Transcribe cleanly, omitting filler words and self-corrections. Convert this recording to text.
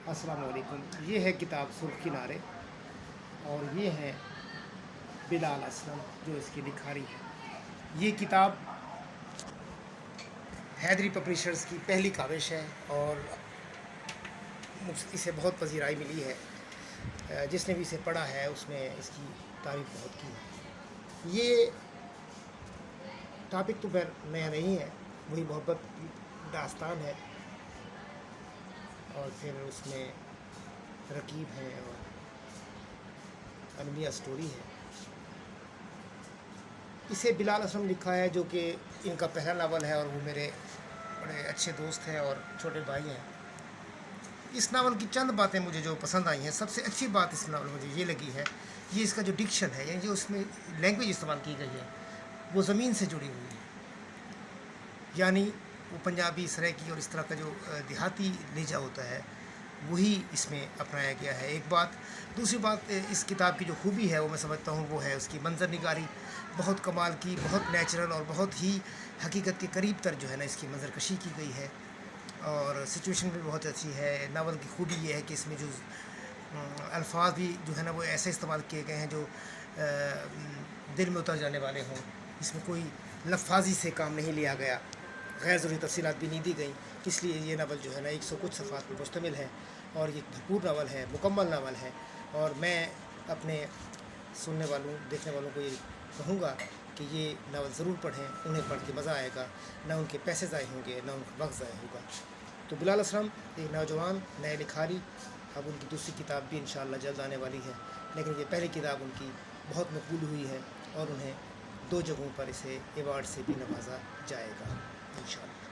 السلام علیکم۔ یہ ہے کتاب سرخ کنارے اور یہ ہے بلال اسلم جو اس کی لکھاری ہے۔ یہ کتاب حیدری پبلشرز کی پہلی کاوش ہے اور اسے بہت پذیرائی ملی ہے۔ جس نے بھی اسے پڑھا ہے اس نے اس کی تعریف بہت کی ہے۔ یہ ٹاپک تو نیا نہیں ہے، وہی محبت کی داستان ہے اور پھر اس میں رقیب ہے اور المیہ سٹوری ہے۔ اسے بلال اسلم لکھا ہے جو کہ ان کا پہلا ناول ہے اور وہ میرے بڑے اچھے دوست ہیں اور چھوٹے بھائی ہیں۔ اس ناول کی چند باتیں مجھے جو پسند آئی ہیں، سب سے اچھی بات اس ناول مجھے یہ لگی ہے، یہ اس کا جو ڈکشن ہے، یعنی جو اس میں لینگویج استعمال کی گئی ہے وہ زمین سے جڑی ہوئی ہے، یعنی وہ پنجابی سرائکی اور اس طرح کا جو دیہاتی لہجہ ہوتا ہے وہی اس میں اپنایا گیا ہے، ایک بات۔ دوسری بات، اس کتاب کی جو خوبی ہے وہ میں سمجھتا ہوں وہ ہے اس کی منظر نگاری، بہت کمال کی، بہت نیچرل اور بہت ہی حقیقت کے قریب تر جو ہے نا اس کی منظر کشی کی گئی ہے اور سچویشن بھی بہت اچھی ہے۔ ناول کی خوبی یہ ہے کہ اس میں جو الفاظ بھی جو ہے نا وہ ایسے استعمال کیے گئے ہیں جو دل میں اتر جانے والے ہوں، اس میں کوئی لفاظی سے کام نہیں لیا گیا، غیر ضروری تفصیلات بھی نہیں دی گئیں، اس لیے یہ ناول جو ہے نا 100 کچھ صفحات پر مشتمل ہے اور یہ بھرپور ناول ہے، مکمل ناول ہے۔ اور میں اپنے سننے والوں دیکھنے والوں کو یہ کہوں گا کہ یہ ناول ضرور پڑھیں، انہیں پڑھ کے مزہ آئے گا، نہ ان کے پیسے ضائع ہوں گے نہ ان کا وقت ضائع ہوگا۔ تو بلال اسلم ایک نوجوان نئے لکھاری، اب ان کی دوسری کتاب بھی انشاءاللہ جلد آنے والی ہے، لیکن یہ پہلی کتاب ان کی بہت مقبول ہوئی ہے اور انہیں 2 جگہوں پر اسے ایوارڈ سے بھی نوازا جائے گا انشاءاللہ۔